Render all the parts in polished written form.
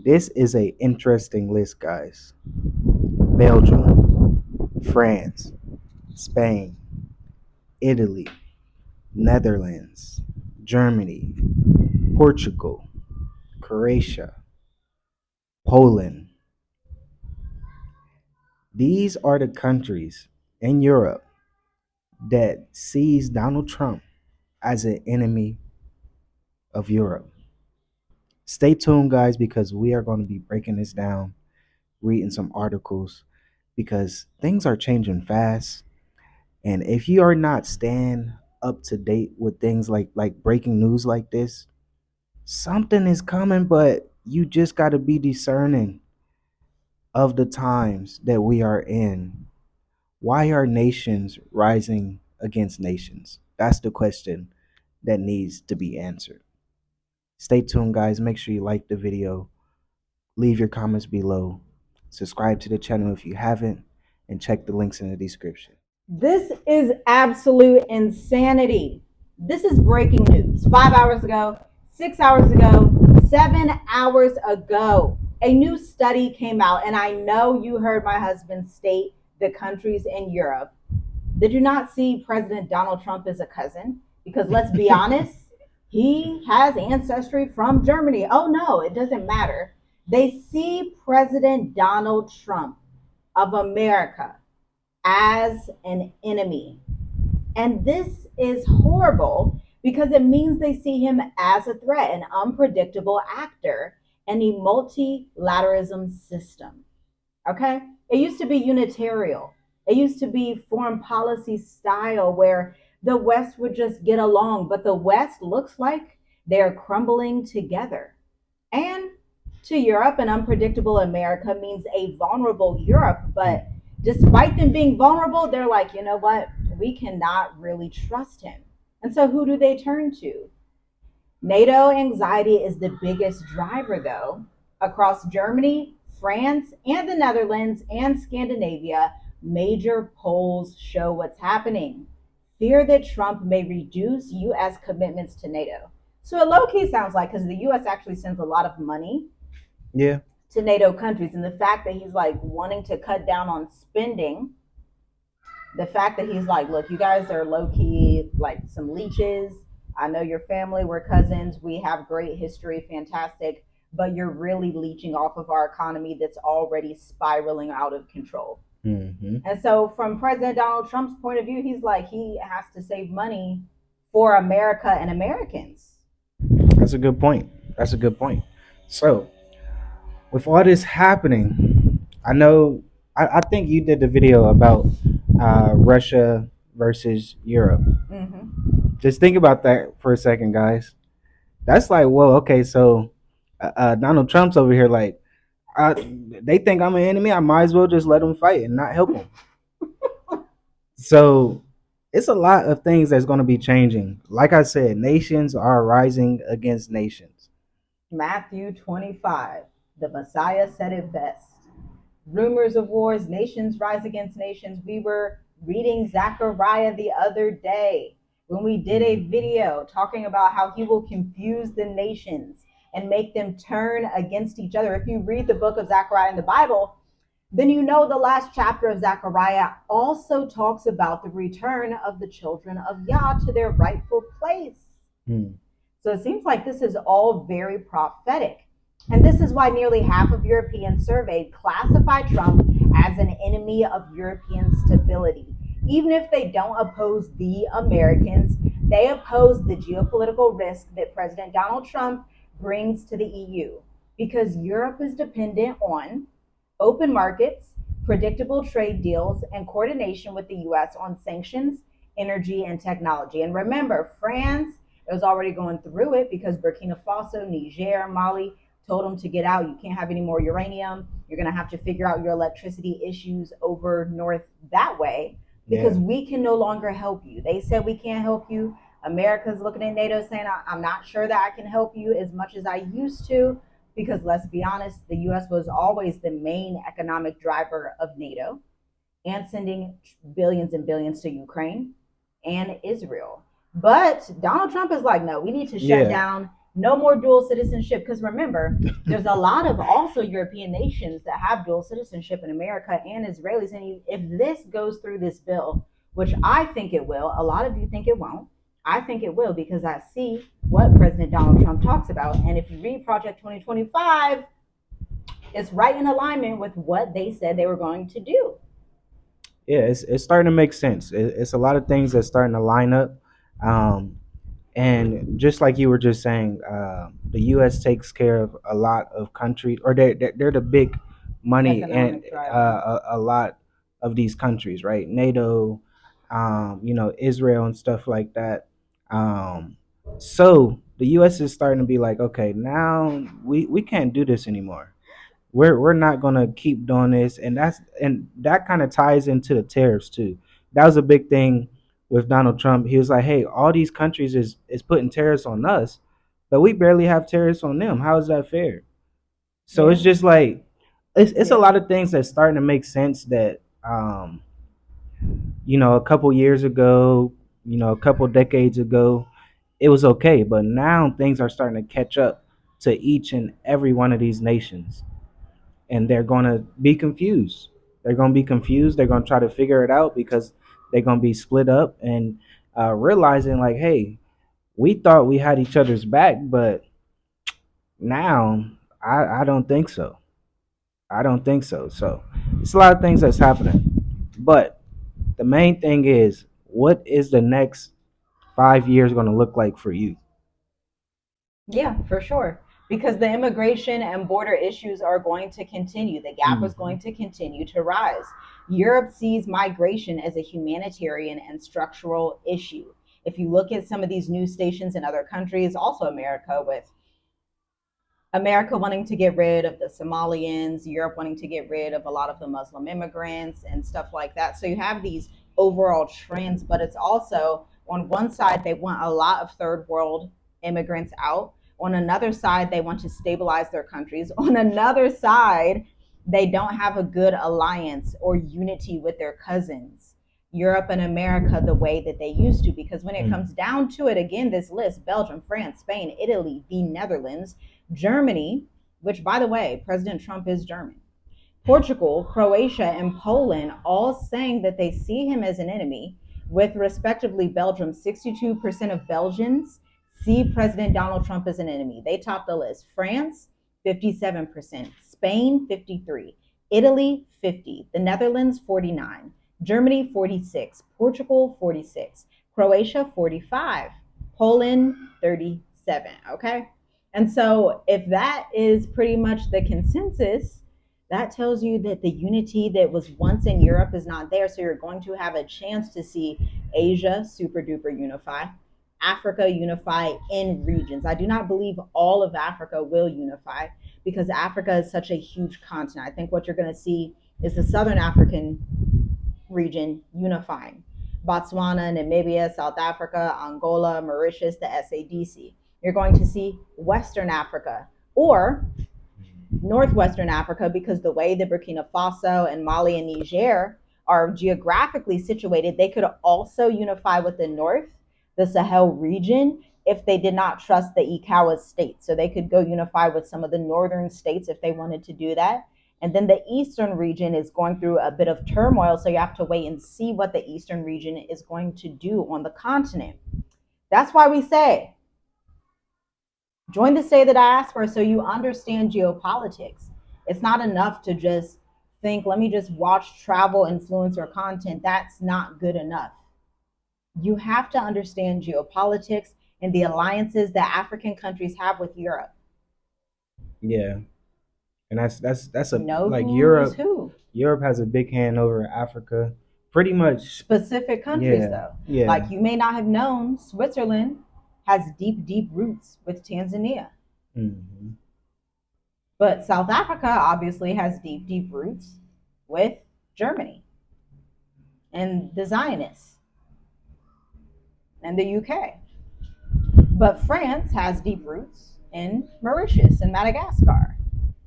This is a interesting list, guys. Belgium, France, Spain, Italy, Netherlands, Germany, Portugal, Croatia, Poland. These are the countries in Europe that sees Donald Trump as an enemy of Europe. Stay tuned, guys, because we are going to be breaking this down, reading some articles, because things are changing fast. And if you are not staying up to date with things like breaking news like this, something is coming, but you just got to be discerning of the times that we are in. Why are nations rising against nations? That's the question that needs to be answered. Stay tuned, guys. Make sure you like the video, leave your comments below, subscribe to the channel if you haven't, and check the links in the description. This is absolute insanity. This is breaking news. 5 hours ago, 6 hours ago, 7 hours ago, a new study came out, and I know you heard my husband state the countries in Europe that do not see President Donald Trump as a cousin, because let's be honest, he has ancestry from Germany. Oh no, it doesn't matter. They see President Donald Trump of America as an enemy. And this is horrible because it means they see him as a threat, an unpredictable actor in a multilateralism system. Okay? It used to be unitarian. It used to be foreign policy style where the West would just get along, but the West looks like they're crumbling together. And to Europe, an unpredictable America means a vulnerable Europe. But despite them being vulnerable, they're like, you know what? We cannot really trust him. And so who do they turn to? NATO anxiety is the biggest driver, though. Across Germany, France, and the Netherlands and Scandinavia, major polls show what's happening. Fear that Trump may reduce U.S. commitments to NATO. So it low key sounds like, because the U.S. actually sends a lot of money Yeah. to NATO countries, and the fact that he's like wanting to cut down on spending, the fact that he's like, look, you guys are low key like some leeches. I know your family, we're cousins, we have great history, fantastic, but you're really leeching off of our economy that's already spiraling out of control. Mm-hmm. And so, from President Donald Trump's point of view, he's like, he has to save money for America and Americans. That's a good point. That's a good point. So, with all this happening, I know, I think you did the video about Russia versus Europe. Just think about that for a second, guys. That's like, well, okay, so Donald Trump's over here like, they think I'm an enemy. I might as well just let them fight and not help them. So it's a lot of things that's going to be changing. Like I said, nations are rising against nations. Matthew 25, the Messiah said it best. Rumors of wars, nations rise against nations. We were reading Zechariah the other day when we did a video talking about how he will confuse the nations and make them turn against each other. If you read the book of Zechariah in the Bible, then you know the last chapter of Zechariah also talks about the return of the children of Yah to their rightful place. So it seems like this is all very prophetic. And this is why nearly half of Europeans surveyed classify Trump as an enemy of European stability. Even if they don't oppose the Americans, they oppose the geopolitical risk that President Donald Trump brings to the EU, because Europe is dependent on open markets, predictable trade deals, and coordination with the US on sanctions, energy, and technology. And remember, France is already going through it because Burkina Faso, Niger, Mali told them to get out. You can't have any more uranium. You're going to have to figure out your electricity issues over north that way, because we can no longer help you. They said we can't help you. America's looking at NATO saying, I'm not sure that I can help you as much as I used to, because let's be honest, the US was always the main economic driver of NATO and sending billions and billions to Ukraine and Israel. But Donald Trump is like, no, we need to shut down No more dual citizenship. Because remember, there's a lot of also European nations that have dual citizenship in America and Israelis. And if this goes through this bill, which I think it will, a lot of you think it won't. I think it will because I see what President Donald Trump talks about. And if you read Project 2025, it's right in alignment with what they said they were going to do. Yeah, it's starting to make sense. It's a lot of things that's starting to line up. Um, And just like you were just saying, the U.S. takes care of a lot of countries, or they're the big money in Economic driver. a lot of these countries, right? NATO, Israel and stuff like that. So the U.S. is starting to be like, okay, now we can't do this anymore. We're not gonna keep doing this, and that kind of ties into the tariffs too. That was a big thing with Donald Trump. He was like, hey, all these countries is putting tariffs on us, but we barely have tariffs on them. How is that fair? So it's Yeah. just like it's a Yeah. lot of things that's starting to make sense that a couple years ago, a couple decades ago, it was okay, but now things are starting to catch up to each and every one of these nations, and they're going to be confused. They're going to be confused. They're going to try to figure it out because they're going to be split up and realizing, like, hey, we thought we had each other's back, but now I don't think so. I don't think so. So it's a lot of things that's happening. But the main thing is, what is the next 5 years going to look like for you? Yeah, for sure. Because the immigration and border issues are going to continue. The gap is Hmm. going to continue to rise. Europe sees migration as a humanitarian and structural issue. If you look at some of these news stations in other countries, also America, with America wanting to get rid of the Somalians, Europe wanting to get rid of a lot of the Muslim immigrants and stuff like that. So you have these overall trends, but it's also on one side, they want a lot of third world immigrants out. On another side, they want to stabilize their countries. On another side, they don't have a good alliance or unity with their cousins, Europe and America, the way that they used to. Because when it Mm. comes down to it, again, this list: Belgium, France, Spain, Italy, the Netherlands, Germany, which, by the way, President Trump is German, Portugal, Croatia, and Poland, all saying that they see him as an enemy, with respectively Belgium, 62% of Belgians see President Donald Trump as an enemy. They top the list. France, 57%, Spain, 53%, Italy, 50%, the Netherlands, 49%, Germany, 46%, Portugal, 46%, Croatia, 45%, Poland, 37%. Okay. And so, if that is pretty much the consensus, that tells you that the unity that was once in Europe is not there. So you're going to have a chance to see Asia super duper unify, Africa unify in regions. I do not believe all of Africa will unify because Africa is such a huge continent. I think what you're going to see is the Southern African region unifying. Botswana, Namibia, South Africa, Angola, Mauritius, the SADC. You're going to see Western Africa or Northwestern Africa, because the way that Burkina Faso and Mali and Niger are geographically situated, they could also unify with the North, the Sahel region, if they did not trust the ECOWAS states. So they could go unify with some of the northern states if they wanted to do that. And then the eastern region is going through a bit of turmoil. So you have to wait and see what the eastern region is going to do on the continent. That's why we say join the state of the diaspora so you understand geopolitics. It's not enough to just think, let me just watch travel influencer content. That's not good enough. You have to understand geopolitics and the alliances that African countries have with Europe. Yeah, and that's a Know like who's Europe. who. Europe has a big hand over Africa, pretty much. Specific countries, Yeah, though. yeah. Like you may not have known, Switzerland has deep, deep roots with Tanzania. Hmm. But South Africa obviously has deep, deep roots with Germany and the Zionists and the UK. But France has deep roots in Mauritius and Madagascar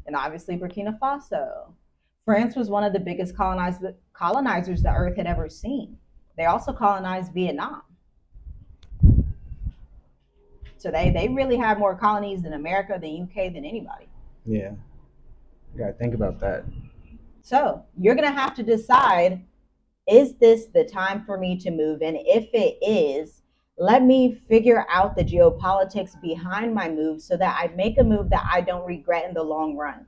and obviously Burkina Faso. France was one of the biggest colonizers the earth had ever seen. They also colonized Vietnam. So they really have more colonies in America, than UK, than anybody. Yeah, you gotta think about that. So you're gonna have to decide, is this the time for me to move? And if it is, let me figure out the geopolitics behind my move so that I make a move that I don't regret in the long run.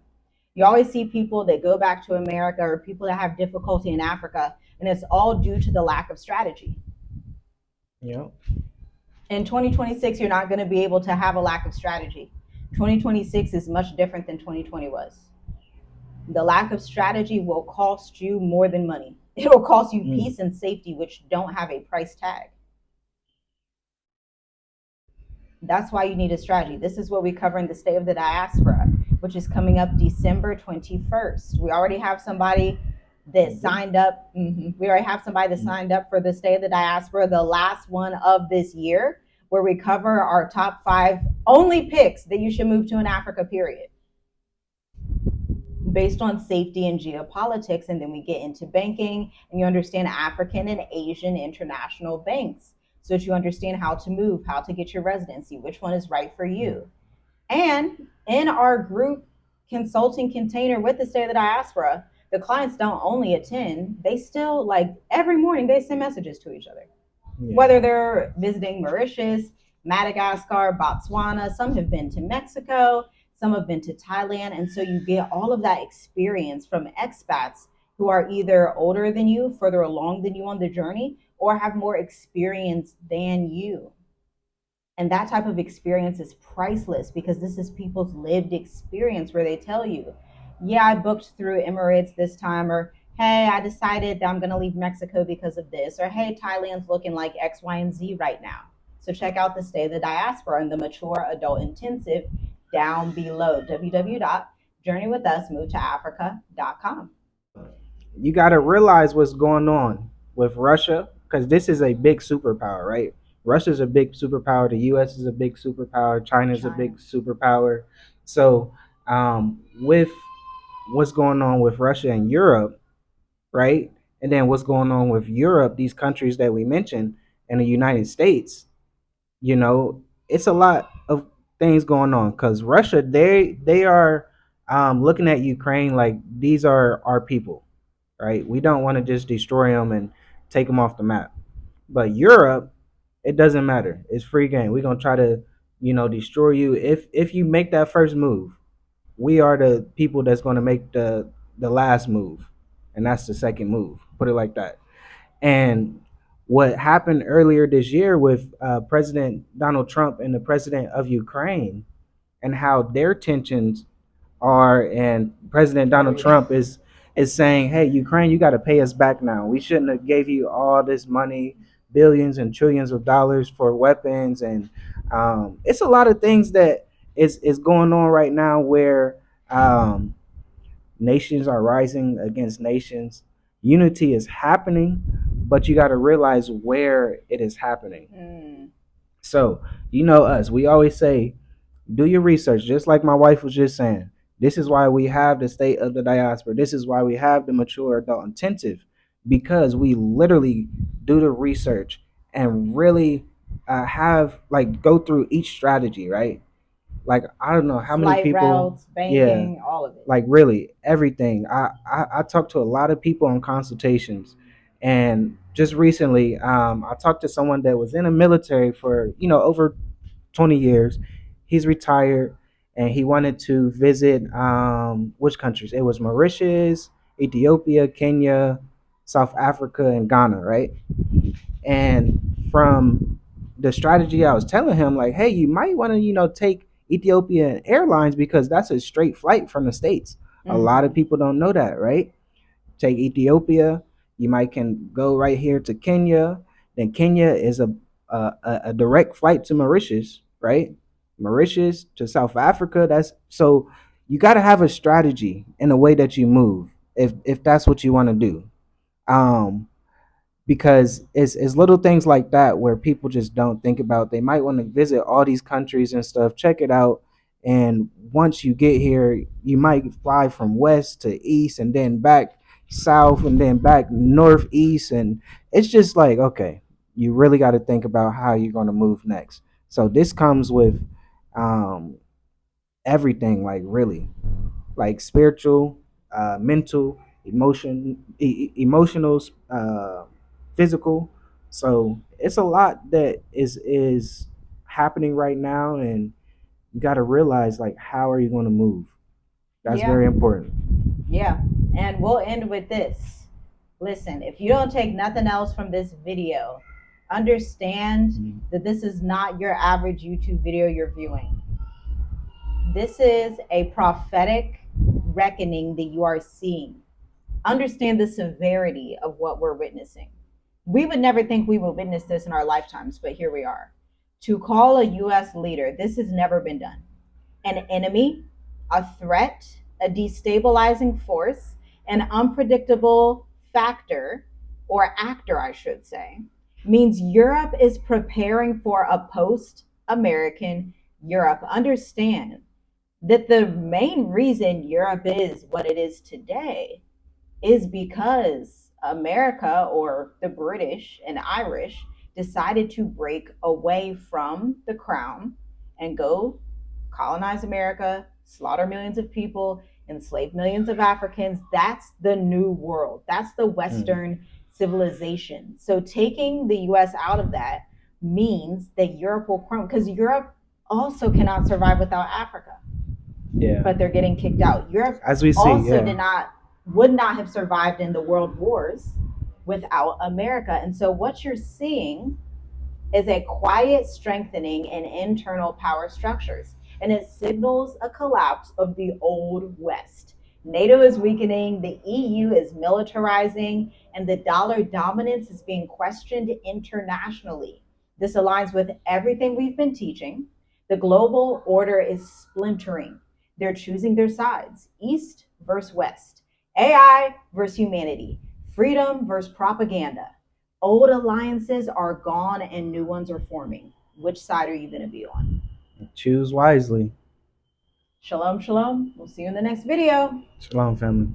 You always see people that go back to America or people that have difficulty in Africa, and it's all due to the lack of strategy. Yep. In 2026, you're not going to be able to have a lack of strategy. 2026 is much different than 2020 was. The lack of strategy will cost you more than money. It will cost you peace and safety, which don't have a price tag. That's why you need a strategy. This is what we cover in the State of the Diaspora, which is coming up December 21st. We already have somebody that signed up. We already have somebody that signed up for the State of the Diaspora, the last one of this year, where we cover our top 5 only picks that you should move to in Africa, period, based on safety and geopolitics. And then we get into banking, and you understand African and Asian international banks, so that you understand how to move, how to get your residency, which one is right for you. And in our group consulting container with the State of the Diaspora, the clients don't only attend, they still, like, every morning they send messages to each other. Yeah. Whether they're visiting Mauritius, Madagascar, Botswana, some have been to Mexico, some have been to Thailand. And so you get all of that experience from expats who are either older than you, further along than you on the journey, or have more experience than you. And that type of experience is priceless, because this is people's lived experience, where they tell you, yeah, I booked through Emirates this time, or hey, I decided that I'm going to leave Mexico because of this, or hey, Thailand's looking like X, Y, and Z right now. So check out the State of the Diaspora and the Mature Adult Intensive down below, www.journeywithusmovetoafrica.com. You got to realize what's going on with Russia, because this is a big superpower, right? Russia's a big superpower. The U.S. is a big superpower. China's a big superpower. So, with what's going on with Russia and Europe, right? And then what's going on with Europe, these countries that we mentioned, and the United States, you know, it's a lot of things going on, because Russia, they are looking at Ukraine like these are our people, right? We don't want to just destroy them and take them off the map. But Europe, it doesn't matter. It's free game. We're gonna try to, destroy you if you make that first move. We are the people that's gonna make the last move, and that's the second move. Put it like that. And what happened earlier this year with President Donald Trump and the president of Ukraine, and how their tensions are, and President Donald Trump is saying, "Hey, Ukraine, you got to pay us back now. We shouldn't have gave you all this money, billions and trillions of dollars for weapons." And it's a lot of things that is going on right now, where um, nations are rising against nations. Unity is happening, but you got to realize where it is happening. So, us, we always say, do your research, just like my wife was just saying. This is why we have the State of the Diaspora. This is why we have the Mature Adult Intensive, because we literally do the research and really have, like, go through each strategy, right? Like, I don't know how many Flight people, routes, banking, all of it. like, really everything. I talked to a lot of people on consultations, and just recently, I talked to someone that was in the military for over 20 years. He's retired, and he wanted to visit which countries? It was Mauritius, Ethiopia, Kenya, South Africa, and Ghana, right? And from the strategy I was telling him, like, hey, you might want to take Ethiopian Airlines, because that's a straight flight from the States. A lot of people don't know that, right? Take Ethiopia, you might can go right here to Kenya. Then Kenya is a direct flight to Mauritius, right? Mauritius to South Africa. That's so you got to have a strategy in the way that you move, if that's what you want to do. Um, because it's little things like that where people just don't think about. They might want to visit all these countries and stuff, check it out, and once you get here, you might fly from west to east, and then back south, and then back northeast, and it's just like, okay, you really got to think about how you're going to move next. So this comes with um, everything, like really, like spiritual, mental, emotional, physical. So it's a lot that is happening right now, and you got to realize like how are you going to move. That's Yeah, very important. yeah. And we'll end with this. Listen, if you don't take nothing else from this video, understand Mhm. that this is not your average YouTube video you're viewing. This is a prophetic reckoning that you are seeing. Understand the severity of what we're witnessing. We would never think we would witness this in our lifetimes, but here we are. To call a US leader, this has never been done. An enemy, a threat, a destabilizing force, an unpredictable factor, or actor, I should say, means Europe is preparing for a post American Europe. Understand that the main reason Europe is what it is today is because America, or the British and Irish, decided to break away from the crown and go colonize America, slaughter millions of people, enslave millions of Africans. That's the new world. That's the Mm. Western civilization. So taking the US out of that means that Europe will crumble, because Europe also cannot survive without Africa, Yeah, but they're getting kicked out. Europe as we see, also yeah. did not would not have survived in the world wars without America. And so what you're seeing is a quiet strengthening in internal power structures, and it signals a collapse of the old West. NATO is weakening, the EU is militarizing, and the dollar dominance is being questioned internationally. This aligns with everything we've been teaching. The global order is splintering. They're choosing their sides: East versus West, AI versus humanity, freedom versus propaganda. Old alliances are gone and new ones are forming. Which side are you going to be on? Choose wisely. Shalom, shalom. We'll see you in the next video. Shalom, family.